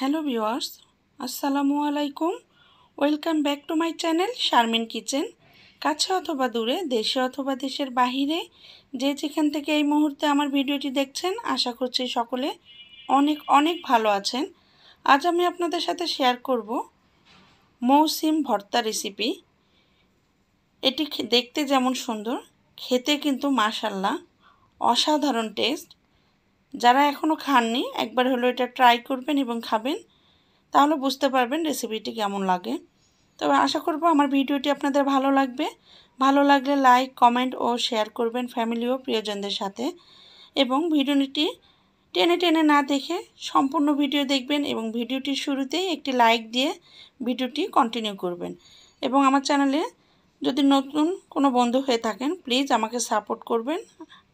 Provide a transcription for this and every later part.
Hello viewers, আসসালামু আলাইকুম। Welcome back to my channel Sharmin kitchen. কাছে অথবা দূরে, দেশে অথবা দেশের বাহিরে, যে যেখান থেকে এই মুহূর্তে আমার ভিডিওটি দেখছেন, আশা করছি সকলে অনেক অনেক ভালো আছেন। আজ আমি আপনাদের সাথে শেয়ার করব মৌসিম ভর্তা রেসিপি। এটি দেখতে যেমন সুন্দর, খেতে কিন্তু মাশাআল্লাহ অসাধারণ টেস্ট। যারা এখনও খাননি একবার হলো এটা ট্রাই করবেন এবং খাবেন, তাহলে বুঝতে পারবেন রেসিপিটি কেমন লাগে। তবে আশা করব আমার ভিডিওটি আপনাদের ভালো লাগবে। ভালো লাগলে লাইক, কমেন্ট ও শেয়ার করবেন ফ্যামিলি ও প্রিয়জনদের সাথে। এবং ভিডিওটি টেনে টেনে না দেখে সম্পূর্ণ ভিডিও দেখবেন এবং ভিডিওটির শুরুতেই একটি লাইক দিয়ে ভিডিওটি কন্টিনিউ করবেন। এবং আমার চ্যানেলে যদি নতুন কোনো বন্ধু হয়ে থাকেন, প্লিজ আমাকে সাপোর্ট করবেন।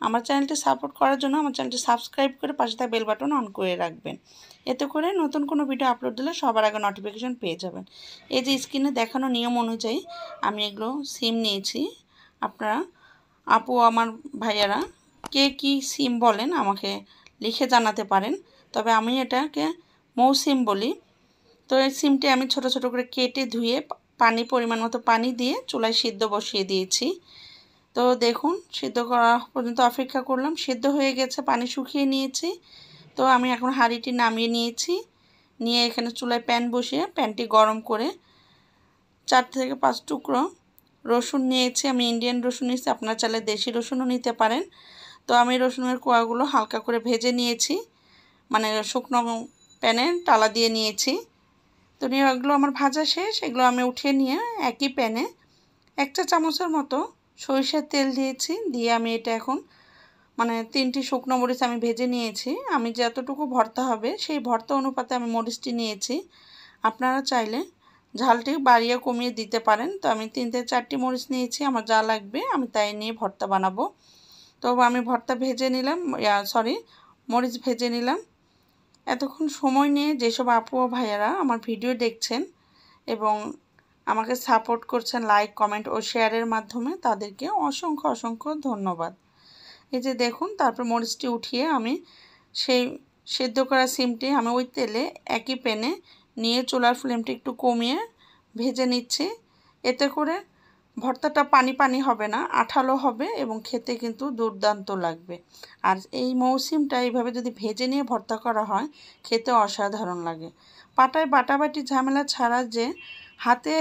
আমার চ্যানেলটি সাপোর্ট করার জন্য আমার চ্যানেলটি সাবস্ক্রাইব করে পাশে থাকা বেল বাটন অন করে রাখবেন। এতে করে নতুন কোনো ভিডিও আপলোড দিলে সবার আগে নোটিফিকেশন পেয়ে যাবেন। এই যে স্ক্রিনে দেখানো নিয়ম অনুযায়ী আমি এগুলো সিম নিয়েছি। আপনারা আপু আমার ভাইয়ারা কে কী সিম বলেন আমাকে লিখে জানাতে পারেন। তবে আমি এটাকে মৌসিম বলি। তো এই সিমটি আমি ছোট ছোট করে কেটে ধুয়ে পরিমাণ মতো পানি দিয়ে চুলায় সিদ্ধ বসিয়ে দিয়েছি। তো দেখুন, সিদ্ধ করা পর্যন্ত অপেক্ষা করলাম। সিদ্ধ হয়ে গেছে, পানি শুকিয়ে নিয়েছি। তো আমি এখন হাঁড়িটি নামিয়ে নিয়েছি। নিয়ে এখানে চুলায় প্যান বসিয়ে প্যানটি গরম করে 4 থেকে 5 টুকরো রসুন নিয়েছি। আমি ইন্ডিয়ান রসুন নিয়েছি, আপনারা চাইলে দেশি রসুনও নিতে পারেন। তো আমি রসুনের কোয়াগুলো হালকা করে ভেজে নিয়েছি, মানে শুকনো প্যানে টালা দিয়ে নিয়েছি। তো নিয়ে এগুলো আমার ভাজা শেষ। এগুলো আমি উঠিয়ে নিয়ে একই প্যানে 1 চা চামচের মতো সরিষার তেল দিয়েছি। দিয়ে আমি এটা এখন মানে 3টি শুকনো মরিচ আমি ভেজে নিয়েছি। আমি যতটুকু ভর্তা হবে সেই ভর্তা অনুপাতে আমি মরিচটি নিয়েছি। আপনারা চাইলে ঝালটি বাড়িয়ে কমিয়ে দিতে পারেন। তো আমি 3 থেকে 4টি মরিচ নিয়েছি, আমার যা লাগবে আমি তাই নিয়ে ভর্তা বানাবো। তো আমি ভর্তা ভেজে নিলাম, মরিচ ভেজে নিলাম। এতক্ষণ সময় নিয়ে যেসব আপু ও ভাইয়ারা আমার ভিডিও দেখছেন এবং আমাকে সাপোর্ট করছেন লাইক, কমেন্ট ও শেয়ারের মাধ্যমে, তাদেরকে অসংখ্য অসংখ্য ধন্যবাদ। এই যে দেখুন, তারপর মরিচটি উঠিয়ে আমি সেই সেদ্ধ করা সিমটি আমি ওই তেলে একই প্যানে নিয়ে চুলার ফ্লেমটি একটু কমিয়ে ভেজে নিচ্ছি। এতে করে ভর্তাটা পানি পানি হবে না, আঠালো হবে এবং খেতে কিন্তু দুর্দান্ত লাগবে। আর এই মৌসিমটা এইভাবে যদি ভেজে নিয়ে ভর্তা করা হয়, খেতে অসাধারণ লাগে। পাটায় বাটাবাটি ঝামেলা ছাড়া যে হাতে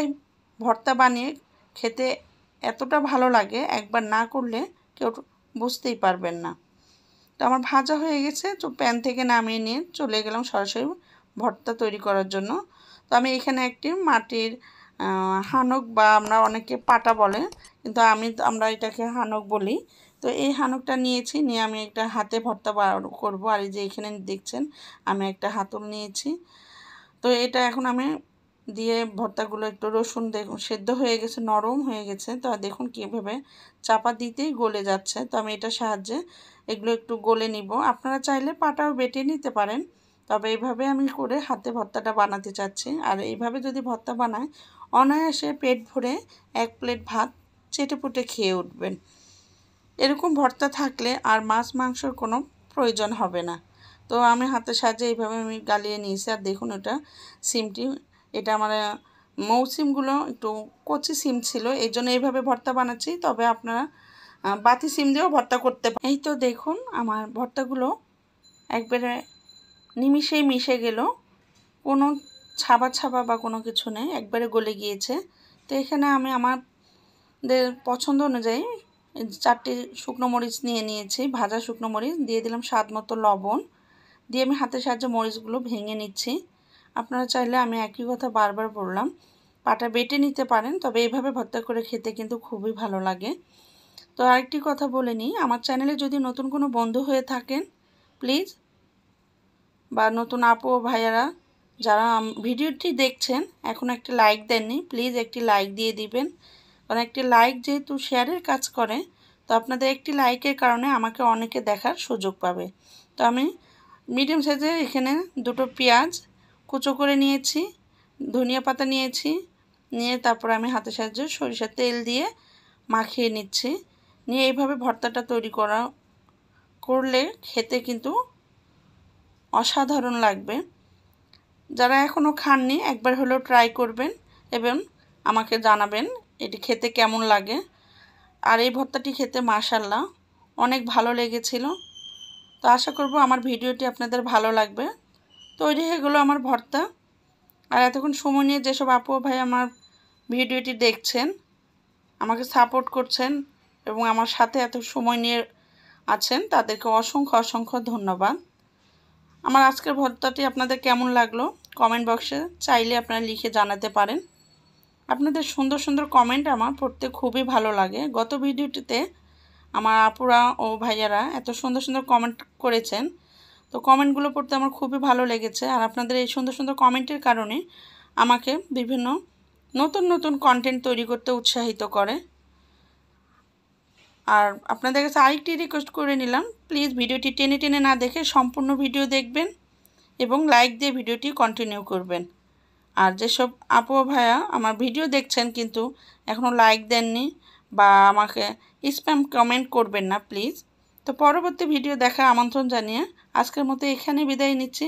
ভর্তা বানিয়ে খেতে এতটা ভালো লাগে, একবার না করলে কেউ বুঝতেই পারবেন না। তো আমার ভাজা হয়ে গেছে। তো প্যান থেকে নামিয়ে নিয়ে চলে গেলাম সরাসরি ভর্তা তৈরি করার জন্য। তো আমি এখানে একটি মাটির হানক বা আমরা অনেকে পাটা বলে, কিন্তু আমরা এটাকে হানক বলি। তো এই হানকটা নিয়েছি, নিয়ে আমি একটা হাতে ভর্তা করব। আর এই যে এখানে দেখছেন আমি একটা হাতল নিয়েছি। তো এটা এখন আমি দিয়ে ভর্তাগুলো একটু রসুন দেখুন সেদ্ধ হয়ে গেছে, নরম হয়ে গেছে। তো দেখুন কীভাবে চাপা দিতেই গলে যাচ্ছে। তো আমি এটার সাহায্যে এগুলো একটু গলে নিব। আপনারা চাইলে পাটাও বেটে নিতে পারেন, তবে এইভাবে আমি করে হাতে ভর্তাটা বানাতে চাচ্ছি। আর এইভাবে যদি ভর্তা বানায়, অনায়াসে পেট ভরে 1 প্লেট ভাত চেটেপুটে খেয়ে উঠবেন। এরকম ভর্তা থাকলে আর মাছ মাংসর কোনো প্রয়োজন হবে না। তো আমি হাতের সাহায্যে এইভাবে আমি গালিয়ে নিয়েছি। আর দেখুন সিমটি, এটা আমার মৌসিমগুলো একটু কচি সিম ছিল, এই জন্য এইভাবে ভর্তা বানাচ্ছি। তবে আপনারা বাতি সিম দিয়েও ভর্তা করতে পারেন। এই তো দেখুন আমার ভর্তাগুলো একবারে নিমিষেই মিশে গেল, কোনো ছাবা ছাবা বা কোনো কিছু নেই, একবারে গলে গিয়েছে। তো এখানে আমি আমাদের পছন্দ অনুযায়ী 4টি শুকনো মরিচ নিয়ে নিয়েছি, ভাজা শুকনো মরিচ দিয়ে দিলাম, স্বাদ মতো লবণ দিয়ে আমি হাতের সাহায্যে মরিচগুলো ভেঙে নিচ্ছি। আপনারা চাইলে, আমি একই কথা বারবার বললাম, পাটা বেটে নিতে পারেন, তবে এইভাবে ভর্তা করে খেতে কিন্তু খুবই ভালো লাগে। তো আরেকটি কথা বলে নিই, আমার চ্যানেলে যদি নতুন কোনো বন্ধু হয়ে থাকেন, প্লিজ, বা নতুন আপু ও ভাইয়ারা যারা ভিডিওটি দেখছেন এখনও একটি লাইক দেননি, প্লিজ একটি লাইক দিয়ে দিবেন। কারণ একটি লাইক যেহেতু শেয়ারের কাজ করে, তো আপনাদের একটি লাইকের কারণে আমাকে অনেকে দেখার সুযোগ পাবে। তো আমি মিডিয়াম সাইজের এখানে 2টো পেঁয়াজ কুচো করে নিয়েছি, ধনিয়া পাতা নিয়েছি, নিয়ে তারপর আমি হাতের সাহায্যে সরিষার তেল দিয়ে মাখিয়ে নিচ্ছি। নিয়ে এইভাবে ভর্তাটা তৈরি করলে খেতে কিন্তু অসাধারণ লাগবে। যারা এখনও খাননি একবার হলেও ট্রাই করবেন এবং আমাকে জানাবেন এটি খেতে কেমন লাগে। আর এই ভর্তাটি খেতে মাশাআল্লাহ অনেক ভালো লেগেছিল। তো আশা করব আমার ভিডিওটি আপনাদের ভালো লাগবে। তৈরি হয়ে গেল আমার ভর্তা। আর এতক্ষণ সময় নিয়ে যেসব আপু ভাই আমার ভিডিওটি দেখছেন, আমাকে সাপোর্ট করছেন এবং আমার সাথে এত সময় নিয়ে আছেন, তাদেরকে অসংখ্য অসংখ্য ধন্যবাদ। আমার আজকের ভর্তাটি আপনাদের কেমন লাগলো কমেন্ট বক্সে চাইলে আপনারা লিখে জানাতে পারেন। আপনাদের সুন্দর সুন্দর কমেন্ট আমার পড়তে খুবই ভালো লাগে। গত ভিডিওটিতে আমার আপুরা ও ভাইয়ারা এত সুন্দর সুন্দর কমেন্ট করেছেন, তো কমেন্টগুলো পড়তে আমার খুবই ভালো লেগেছে। আর আপনাদের এই সুন্দর সুন্দর কমেন্টের কারণে আমাকে বিভিন্ন নতুন নতুন কন্টেন্ট তৈরি করতে উৎসাহিত করে। আর আপনাদের কাছে আরেকটি রিকোয়েস্ট করে নিলাম, প্লিজ ভিডিওটি টেনে টেনে না দেখে সম্পূর্ণ ভিডিও দেখবেন এবং লাইক দিয়ে ভিডিওটি কন্টিনিউ করবেন। আর যেসব আপু ভাইয়া আমার ভিডিও দেখছেন কিন্তু এখনও লাইক দেননি বা আমাকে স্প্যাম কমেন্ট করবেন না প্লিজ। তো পরবর্তী ভিডিও দেখার আমন্ত্রণ জানিয়ে আজকের মতো এখানে বিদায় নিচ্ছি।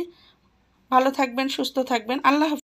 ভালো থাকবেন, সুস্থ থাকবেন। আল্লাহ হাফেজ।